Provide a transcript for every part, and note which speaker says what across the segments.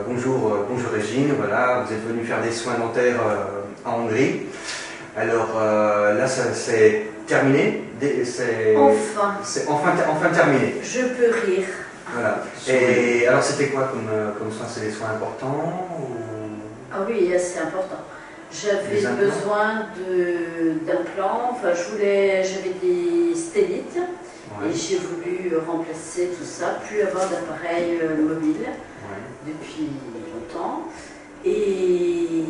Speaker 1: Bonjour Régine, voilà, vous êtes venue faire des soins dentaires en Hongrie. Alors là, c'est terminé,
Speaker 2: Enfin.
Speaker 1: C'est enfin terminé.
Speaker 2: Je peux rire.
Speaker 1: Voilà. Et alors c'était quoi comme soin? C'est des soins importants ou...
Speaker 2: Ah oui, c'est important. J'avais besoin d'implants, enfin j'avais des stélites, ouais. Et j'ai voulu remplacer tout ça, plus avoir d'appareil mobile, ouais. Depuis longtemps. Et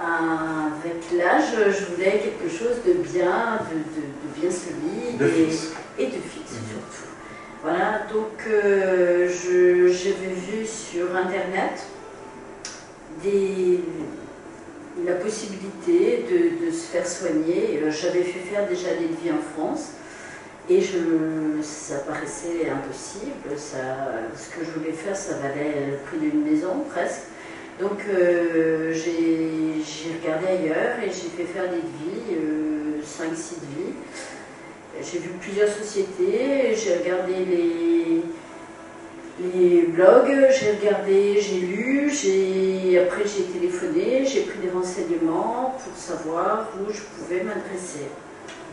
Speaker 2: avec l'âge, je voulais quelque chose de bien, de bien solide et de fixe surtout. Voilà, donc j'avais vu sur internet la possibilité de se faire soigner. J'avais fait faire déjà des devis en France et ça paraissait impossible. Ce que je voulais faire, ça valait le prix d'une maison presque. Donc j'ai regardé ailleurs et j'ai fait faire des devis, 5-6 devis. J'ai vu plusieurs sociétés, j'ai regardé les blogs, j'ai lu, après j'ai téléphoné, j'ai pris des renseignements pour savoir où je pouvais m'adresser.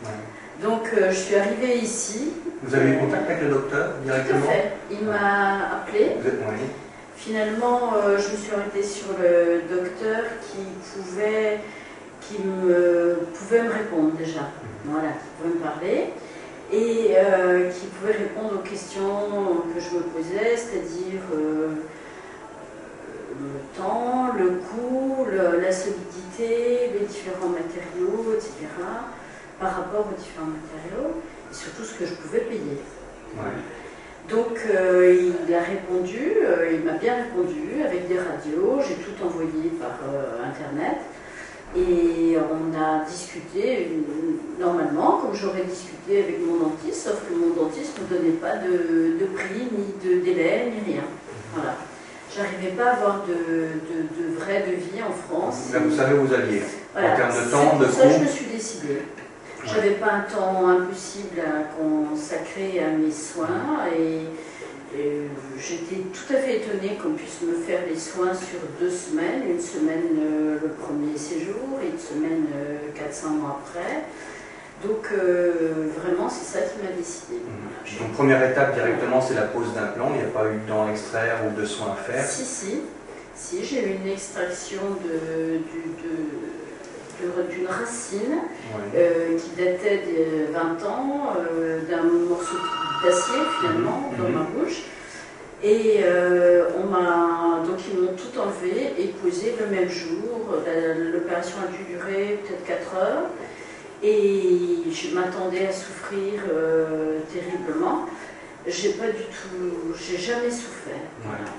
Speaker 2: Ouais. Donc je suis arrivée ici.
Speaker 1: Vous avez eu contact avec le docteur directement?
Speaker 2: Tout à fait, il m'a appelé.
Speaker 1: Vous êtes... Oui.
Speaker 2: Finalement, je me suis arrêtée sur le docteur qui pouvait me répondre déjà, voilà, qui pouvait me parler et qui pouvait répondre aux questions que je me posais, c'est-à-dire le temps, le coût, la solidité, les différents matériaux, etc., par rapport aux différents matériaux et surtout ce que je pouvais payer. Ouais. Donc il a répondu, il m'a bien répondu avec des radios, j'ai tout envoyé par internet et on a discuté normalement comme j'aurais discuté avec mon dentiste, sauf que mon dentiste ne me donnait pas de prix, ni de délai, ni rien. Voilà. J'arrivais pas à avoir de vrai devis en France.
Speaker 1: Là, vous savez où vous alliez,
Speaker 2: voilà.
Speaker 1: En termes de temps, de coût.
Speaker 2: C'est pour ça que je me suis décidée. J'avais pas un temps impossible à consacrer à mes soins et j'étais tout à fait étonnée qu'on puisse me faire les soins sur 2 semaines, une semaine le premier séjour et une semaine 4-5 mois après. Donc vraiment c'est ça qui m'a décidée. Voilà,
Speaker 1: donc première étape directement c'est la pose d'implant, il n'y a pas eu de dents à extraire ou de soins à faire?
Speaker 2: Si j'ai eu une extraction d'une racine, ouais. Qui datait de 20 ans, d'un morceau d'acier finalement dans ma bouche. Et donc ils m'ont tout enlevé et posé le même jour. L'opération a dû durer peut-être 4 heures et je m'attendais à souffrir terriblement. J'ai jamais souffert. Ouais. Voilà.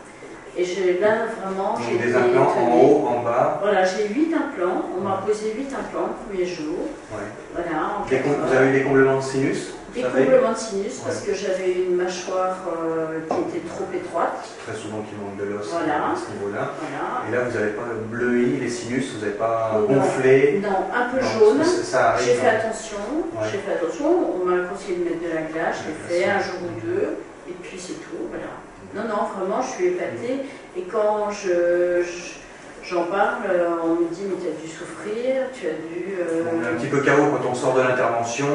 Speaker 2: Et là vraiment j'ai
Speaker 1: des implants en haut, en bas.
Speaker 2: Voilà, j'ai 8 implants, on m'a posé 8 implants le premier jour. Ouais. Voilà,
Speaker 1: vous avez eu des comblements de sinus?
Speaker 2: Des comblements de sinus, ouais. Parce que j'avais une mâchoire qui était trop étroite.
Speaker 1: Très souvent qui manque de l'os,
Speaker 2: voilà.
Speaker 1: À ce niveau-là.
Speaker 2: Voilà.
Speaker 1: Et là vous n'avez pas bleui les sinus, vous n'avez pas gonflé?
Speaker 2: Non, un peu jaune. J'ai fait attention, on m'a conseillé de mettre de la glace, je l'ai fait un jour ou deux, et puis c'est tout, voilà. Non, vraiment, je suis épatée. Et quand j'en parle, on me dit, mais tu as dû souffrir, tu as dû...
Speaker 1: On est un petit peu KO quand on sort de l'intervention,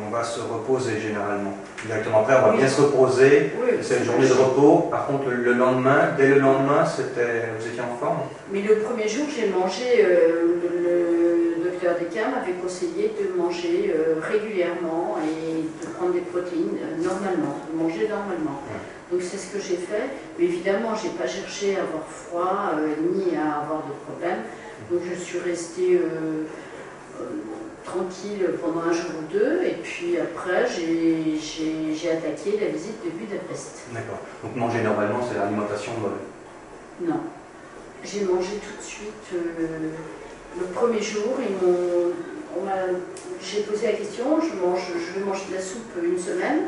Speaker 1: on va se reposer généralement. Directement après, on va bien se reposer. Oui, c'est une journée de repos. Par contre, le lendemain, dès le lendemain, vous étiez en forme?
Speaker 2: Mais le premier jour, j'ai mangé, le docteur Descartes m'avait conseillé de manger régulièrement et de prendre des protéines normalement, de manger normalement. Ouais. Donc c'est ce que j'ai fait, mais évidemment je n'ai pas cherché à avoir froid ni à avoir de problème. Donc je suis restée tranquille pendant un jour ou deux, et puis après j'ai attaqué la visite de Budapest.
Speaker 1: D'accord. Donc manger normalement, c'est l'alimentation molle?
Speaker 2: Non. J'ai mangé tout de suite le premier jour. J'ai posé la question, je vais manger de la soupe une semaine.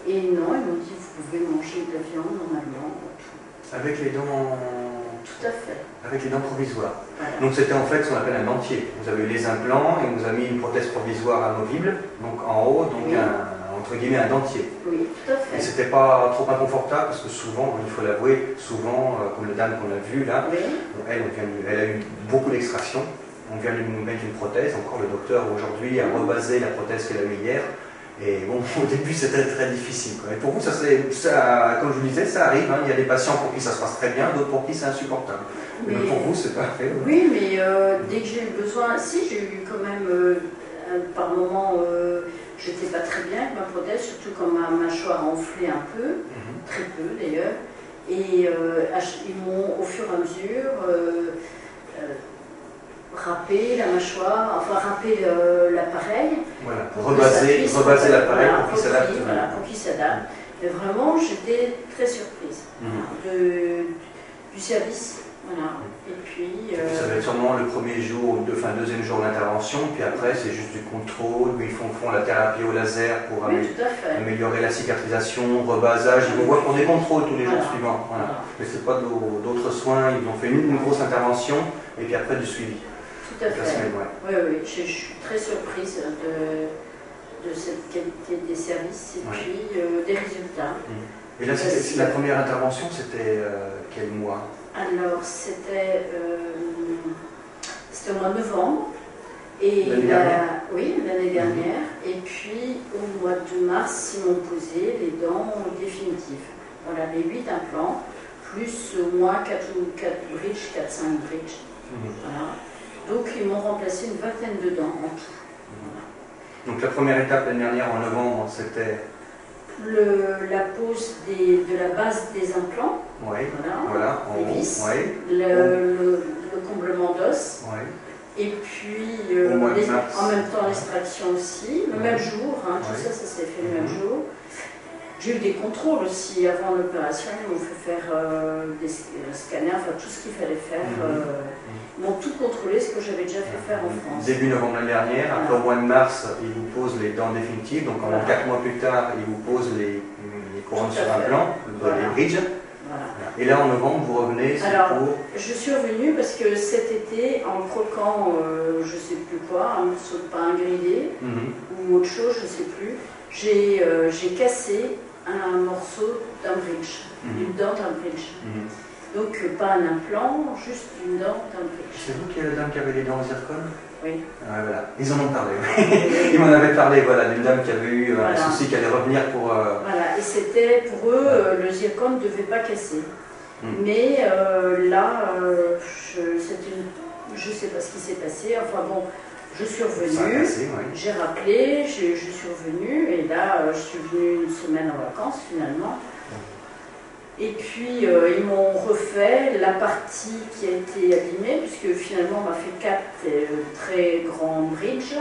Speaker 2: Et non, ils m'ont dit, vous pouvez manger de la viande normalement. Tout.
Speaker 1: Avec les dents...
Speaker 2: Tout à fait.
Speaker 1: Avec les dents provisoires.
Speaker 2: Voilà.
Speaker 1: Donc c'était en fait ce qu'on appelle un dentier. Vous avez eu les implants et on vous a mis une prothèse provisoire amovible, donc en haut, donc oui. En entre guillemets un dentier.
Speaker 2: Oui, tout à fait.
Speaker 1: Et c'était pas trop inconfortable parce que souvent, il faut l'avouer, souvent, comme la dame qu'on a vue là,
Speaker 2: Oui.
Speaker 1: elle a eu beaucoup d'extractions. On vient de nous mettre une prothèse. Encore le docteur aujourd'hui a rebasé la prothèse qu'elle a eue hier. Et bon, au début c'était très difficile, quoi. Et pour vous, ça, comme je vous disais, ça arrive. Hein. Il y a des patients pour qui ça se passe très bien, d'autres pour qui c'est insupportable. Mais pour vous, c'est parfait.
Speaker 2: Oui, mais dès que j'ai eu besoin, si j'ai eu quand même par moment, je n'étais pas très bien avec ma prothèse, surtout quand ma mâchoire enflait un peu, très peu d'ailleurs. Et ils m'ont au fur et à mesure râpé la mâchoire, enfin râpé l'appareil.
Speaker 1: Voilà, rebaser l'appareil pour qu'il s'adapte.
Speaker 2: Voilà, pour qu'il s'adapte. Mais vraiment, j'étais très surprise du service. Voilà. Et puis,
Speaker 1: ça va être sûrement le premier jour, deuxième jour d'intervention, puis après c'est juste du contrôle, où ils font la thérapie au laser pour améliorer la cicatrisation, rebasage. Ils vont voir pour des contrôles tous les jours suivants. Voilà. Mais c'est pas d'autres soins, ils ont fait une grosse intervention et puis après du suivi.
Speaker 2: Tout à fait. Oui, je suis très surprise de cette qualité des services et puis des résultats.
Speaker 1: Et là, la première intervention, c'était quel mois?
Speaker 2: Alors, c'était au mois de novembre.
Speaker 1: L'année dernière?
Speaker 2: Oui, l'année dernière. Et puis, au mois de mars, ils m'ont posé les dents définitives. Voilà, les 8 implants, plus au moins 4 bridges, 4-5 bridges. Voilà. Donc, ils m'ont remplacé une vingtaine de dents en tout. Voilà.
Speaker 1: Donc, la première étape l'année dernière, en novembre, c'était
Speaker 2: la pose de la base des implants,
Speaker 1: voilà,
Speaker 2: les vis, le comblement d'os, et puis en même temps l'extraction aussi, le même jour, tout ça s'est fait le même jour. J'ai eu des contrôles aussi avant l'opération, ils m'ont fait faire des scanners, enfin tout ce qu'il fallait faire. Ils m'ont tout contrôlé, ce que j'avais déjà fait faire en France.
Speaker 1: Début novembre l'année dernière, après au mois de mars, ils vous posent les dents définitives, donc 4 mois plus tard, ils vous posent les couronnes sur implant, les bridges. Et là en novembre, vous revenez pour...
Speaker 2: Je suis revenue parce que cet été, en croquant, je ne sais plus quoi, un morceau de pain grillé ou autre chose, je ne sais plus, j'ai cassé un morceau d'un bridge, une dent d'un bridge. Donc pas un implant, juste une dent d'un bridge.
Speaker 1: C'est vous qui êtes la dame qui avait les dents en zircone?
Speaker 2: Oui.
Speaker 1: Voilà. Ils en ont parlé. Ils m'en avaient parlé, d'une dame qui avait eu un souci, qui allait revenir pour...
Speaker 2: Voilà, et c'était pour eux, le zircone ne devait pas casser. Mais là, je ne sais pas ce qui s'est passé. Enfin bon, je suis revenue, j'ai rappelé, je suis revenue, et là, je suis venue une semaine en vacances finalement. Et puis, ils m'ont refait la partie qui a été abîmée, puisque finalement, on m'a fait 4 très grands bridges.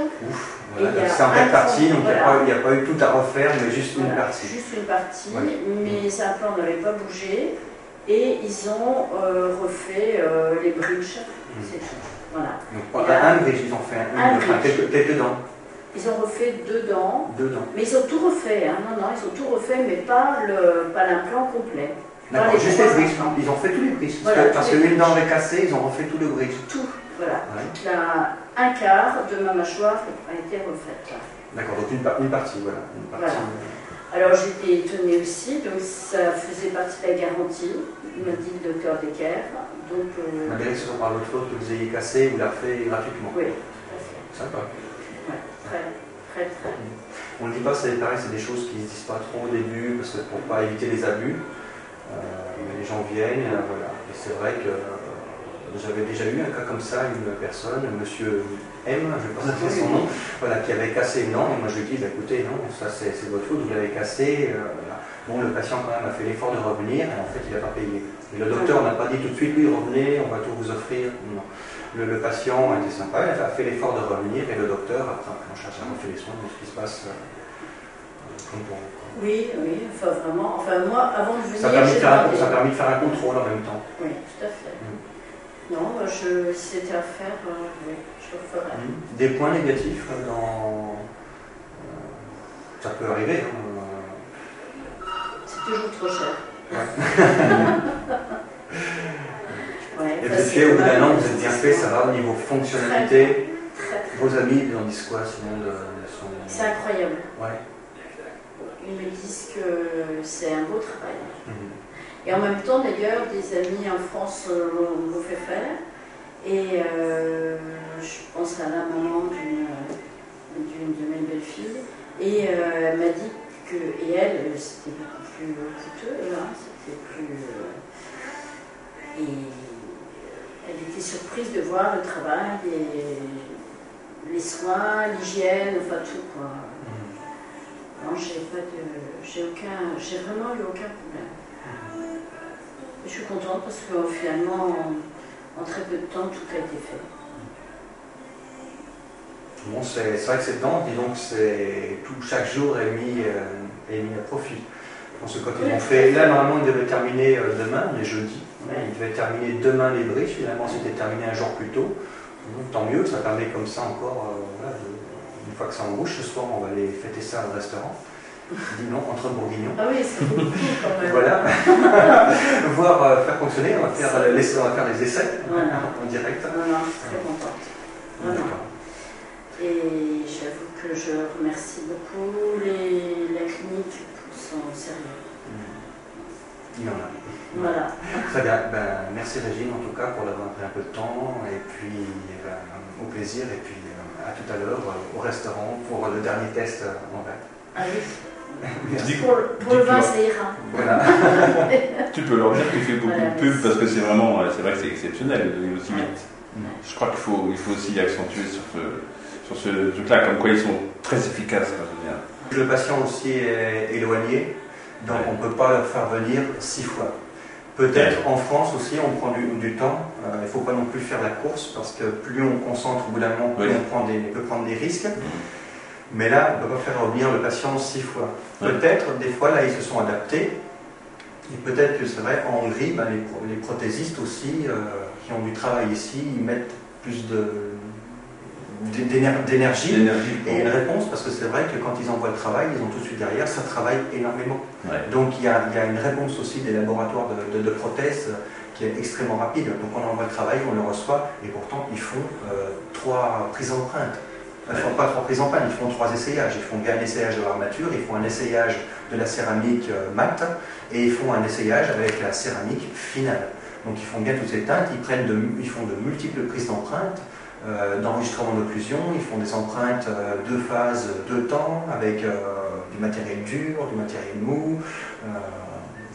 Speaker 1: C'est en 4 parties, donc il n'y a pas eu tout à refaire, mais juste une partie.
Speaker 2: Juste une partie, mes implants n'avaient pas bougé, et ils ont refait les bridges, c'est tout. Voilà.
Speaker 1: Donc, un bridge, ils ont fait quelques dents.
Speaker 2: Ils ont refait 2 dents.
Speaker 1: 2 dents.
Speaker 2: Mais ils ont tout refait, non, ils ont tout refait, mais pas l'implant complet.
Speaker 1: D'accord, juste les bridges. Ils ont fait tous les bridges. Parce qu'une dent avait cassé, ils ont refait tout le bridge.
Speaker 2: Tout, voilà. Un quart de ma mâchoire a été refaite.
Speaker 1: D'accord, donc une partie, voilà.
Speaker 2: Alors j'étais étonnée aussi, donc ça faisait partie de la garantie, m'a dit le docteur Decker.
Speaker 1: Malgré que ce soit par votre faute que vous ayez cassé, vous l'avez fait gratuitement.
Speaker 2: Oui, tout à fait.
Speaker 1: Sympa.
Speaker 2: Très.
Speaker 1: On ne dit pas, c'est pareil, c'est des choses qui ne se disent pas trop au début, parce que pour ne pas éviter les abus, les gens viennent, voilà. Et c'est vrai que j'avais déjà eu un cas comme ça, une personne, monsieur M, je ne vais pas appeler son nom, qui avait cassé une dent, et moi je lui ai dit, écoutez, non, ça c'est votre faute, vous l'avez cassé. Bon, le patient quand même a fait l'effort de revenir, et en fait il n'a pas payé. Et le docteur n'a pas dit tout de suite, oui, revenez, on va tout vous offrir. Non. Le patient a été sympa, il a fait l'effort de revenir, et le docteur a pris en charge, a refait les soins de ce qui se passe comme pour vous.
Speaker 2: Oui, enfin vraiment, moi avant de venir...
Speaker 1: Ça a permis de faire un contrôle en même temps.
Speaker 2: Oui, tout à fait. Non, si c'était à faire, oui, je le ferais.
Speaker 1: Des points négatifs ça peut arriver.
Speaker 2: C'est toujours trop cher.
Speaker 1: Et vous êtes fait, au bout d'un an, vous êtes bien fait, ça va au niveau fonctionnalité. Vos amis, ils en disent quoi sinon
Speaker 2: C'est incroyable. ils me disent que c'est un beau travail. Et en même temps, d'ailleurs, des amis en France l'ont fait faire. Et je pense à la maman d'une de mes belles-filles. Et elle m'a dit que, et elle, c'était beaucoup plus coûteux, hein, c'était plus... et elle était surprise de voir le travail, les soins, l'hygiène, enfin tout, quoi. Non, j'ai vraiment eu aucun problème. Je suis contente parce que finalement, en très peu de temps, tout a été fait.
Speaker 1: Bon, c'est vrai que c'est dedans, dis donc, chaque jour est mis à profit. Parce que quand ils ont fait, là normalement ils devaient terminer demain, on est jeudi, ils devaient terminer demain les briches, finalement c'était terminé un jour plus tôt. Donc, tant mieux, ça permet comme ça encore, voilà, une fois que ça embouche, ce soir on va aller fêter ça au restaurant. Dis non, entre bourguignons.
Speaker 2: Ah oui, c'est beaucoup quand même.
Speaker 1: Voilà. Voir faire fonctionner, on va faire les essais en direct.
Speaker 2: Voilà, je suis très contente. Voilà. Et j'avoue que je remercie beaucoup la clinique pour son sérieux.
Speaker 1: Il y en a.
Speaker 2: Voilà.
Speaker 1: Très bien. Merci Régine en tout cas pour d'avoir pris un peu de temps et puis au plaisir et puis à tout à l'heure au restaurant pour le dernier test en verre.
Speaker 2: Ah oui.
Speaker 1: Merci.
Speaker 2: Pour le vin, ça ira.
Speaker 1: Voilà.
Speaker 3: Tu peux leur dire que tu fais beaucoup de pub parce que c'est vrai que c'est exceptionnel de aussi vite. Je crois qu'il faut aussi accentuer sur ce truc-là, comme quoi ils sont très efficaces.
Speaker 1: Le patient aussi est éloigné, donc on ne peut pas le faire venir 6 fois. Peut-être en France aussi, on prend du temps. Il ne faut pas non plus faire la course parce que plus on concentre au bout d'un moment, plus on peut prendre des risques. Mais là, on ne peut pas faire revenir le patient 6 fois. Peut-être, des fois, là, ils se sont adaptés. Et peut-être que c'est vrai, en Hongrie, les prothésistes aussi, qui ont du travail ici, ils mettent plus d'énergie et une réponse, parce que c'est vrai que quand ils envoient le travail, ils ont tout de suite derrière, ça travaille énormément. Donc il y a une réponse aussi des laboratoires de prothèses qui est extrêmement rapide. Donc on envoie le travail, on le reçoit, et pourtant ils font 3 prises d'empreintes. Ils ne font pas 3 prises en panne, ils font 3 essayages. Ils font bien un essayage de l'armature, ils font un essayage de la céramique mat, et ils font un essayage avec la céramique finale. Donc ils font bien toutes ces teintes, ils font de multiples prises d'empreintes, d'enregistrement d'occlusion, ils font des empreintes 2 phases, 2 temps, avec du matériel dur, du matériel mou.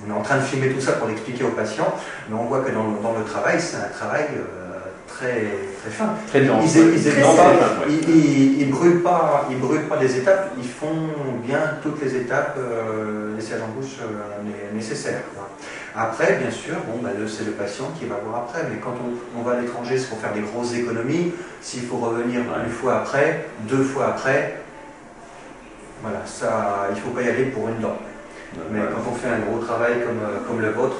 Speaker 1: On est en train de filmer tout ça pour l'expliquer aux patients, mais on voit que dans le travail, c'est un travail très fin.
Speaker 3: Très dense.
Speaker 1: Ils brûlent pas des étapes, ils font bien toutes les étapes, l'essayage en bouche nécessaires. Après, bien sûr, c'est le patient qui va voir après, mais quand on va à l'étranger, c'est pour faire des grosses économies. S'il faut revenir 1 fois après, 2 fois après, voilà, ça, il ne faut pas y aller pour une dent. Mais quand on fait un gros travail comme le vôtre,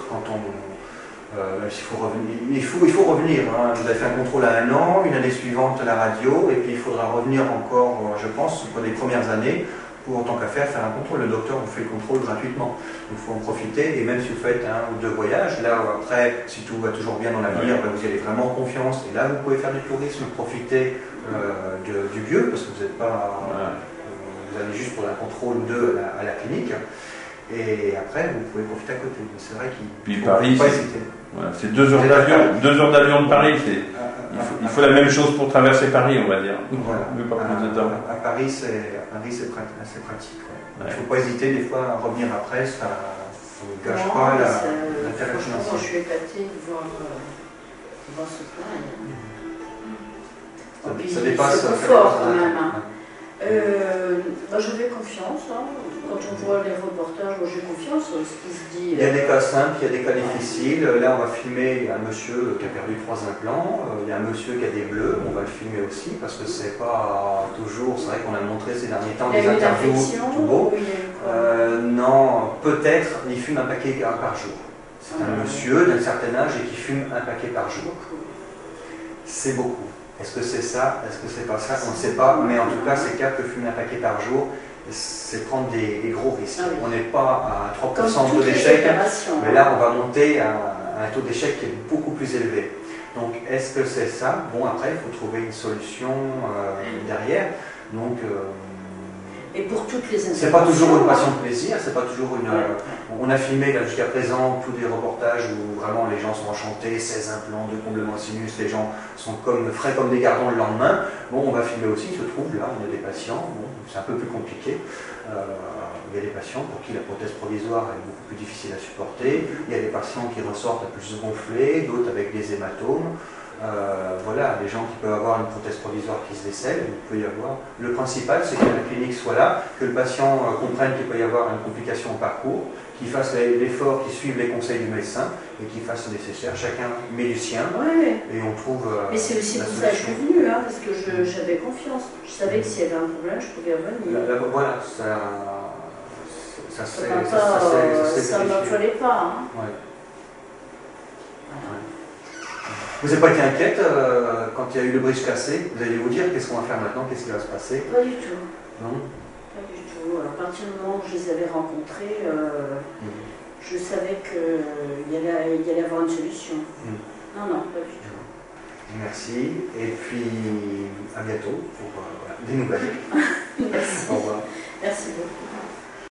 Speaker 1: il faut revenir. Hein. Vous avez fait un contrôle à 1 an, une année suivante la radio, et puis il faudra revenir encore, je pense, pour les premières années, pour en tant qu'affaire faire un contrôle. Le docteur vous fait le contrôle gratuitement. Il faut en profiter, et même si vous faites 1 ou 2 voyages, là après, si tout va toujours bien dans l'avenir, vous y allez vraiment en confiance, et là vous pouvez faire du tourisme, profiter du lieu, parce que vous n'êtes pas... vous allez juste pour un contrôle ou 2 à la clinique. Et après, vous pouvez profiter à côté. C'est vrai qu'il faut
Speaker 3: Paris,
Speaker 1: pas hésiter.
Speaker 3: C'est 2 heures d'avion. 2 heures d'avion de Paris. Il faut la même chose pour traverser Paris, on va dire.
Speaker 1: Voilà. À Paris, c'est pratique. Il ne faut pas hésiter des fois à revenir après. Ça ne gâche pas l'intérêt financier.
Speaker 2: Je suis épatée de voir ce plan.
Speaker 1: Ça dépasse.
Speaker 2: C'est fort quand même. J'avais confiance. Quand on voit les reportages, j'ai confiance en ce qui se dit.
Speaker 1: Il y a des cas simples, il y a des cas difficiles. Là, on va filmer un monsieur qui a perdu 3 implants. Il y a un monsieur qui a des bleus. On va le filmer aussi parce que c'est pas toujours. C'est vrai qu'on a montré ces derniers temps des interviews tout beau. Non, peut-être. Il fume un paquet par jour. C'est un monsieur d'un certain âge et qui fume un paquet par jour. C'est beaucoup. Est-ce que c'est ça? Est-ce que c'est pas ça? On ne sait pas. Mais en tout cas, c'est clair que fumer un paquet par jour, c'est prendre des gros risques. On n'est pas à 3% de taux d'échec, mais là on va monter à un taux d'échec qui est beaucoup plus élevé. Donc est-ce que c'est ça? Bon, après il faut trouver une solution derrière. Donc,
Speaker 2: Et pour toutes les interventions.
Speaker 1: C'est pas toujours une passion de plaisir, c'est pas toujours une. On a filmé jusqu'à présent tous des reportages où vraiment les gens sont enchantés, 16 implants, 2 comblements sinus, les gens sont frais comme des gardons le lendemain. Bon, on va filmer aussi, il se trouve là, on a des patients, bon, c'est un peu plus compliqué. Il y a des patients pour qui la prothèse provisoire est beaucoup plus difficile à supporter. Il y a des patients qui ressortent à plus gonflés, d'autres avec des hématomes. Voilà, les gens qui peuvent avoir une prothèse provisoire qui se décèle, il peut y avoir. Le principal, c'est que la clinique soit là, que le patient comprenne qu'il peut y avoir une complication au parcours, qu'il fasse l'effort, qu'il suive les conseils du médecin et qu'il fasse le nécessaire. Chacun met du sien et on trouve.
Speaker 2: Mais c'est aussi pour ça que je suis venue, hein, parce que j'avais confiance. Je savais que s'il y avait un problème, je pouvais revenir.
Speaker 1: Voilà, ça
Speaker 2: ne m'affolait pas. Hein.
Speaker 1: Ouais. Voilà. Vous n'avez pas été inquiète quand il y a eu le bridge cassé? Vous allez vous dire qu'est-ce qu'on va faire maintenant, qu'est-ce qui va se passer?
Speaker 2: Pas du tout.
Speaker 1: Non?
Speaker 2: Pas du tout. À partir du moment où je les avais rencontrés, je savais qu'il y allait avoir une solution. Non, pas du tout.
Speaker 1: Merci. Et puis à bientôt pour des nouvelles.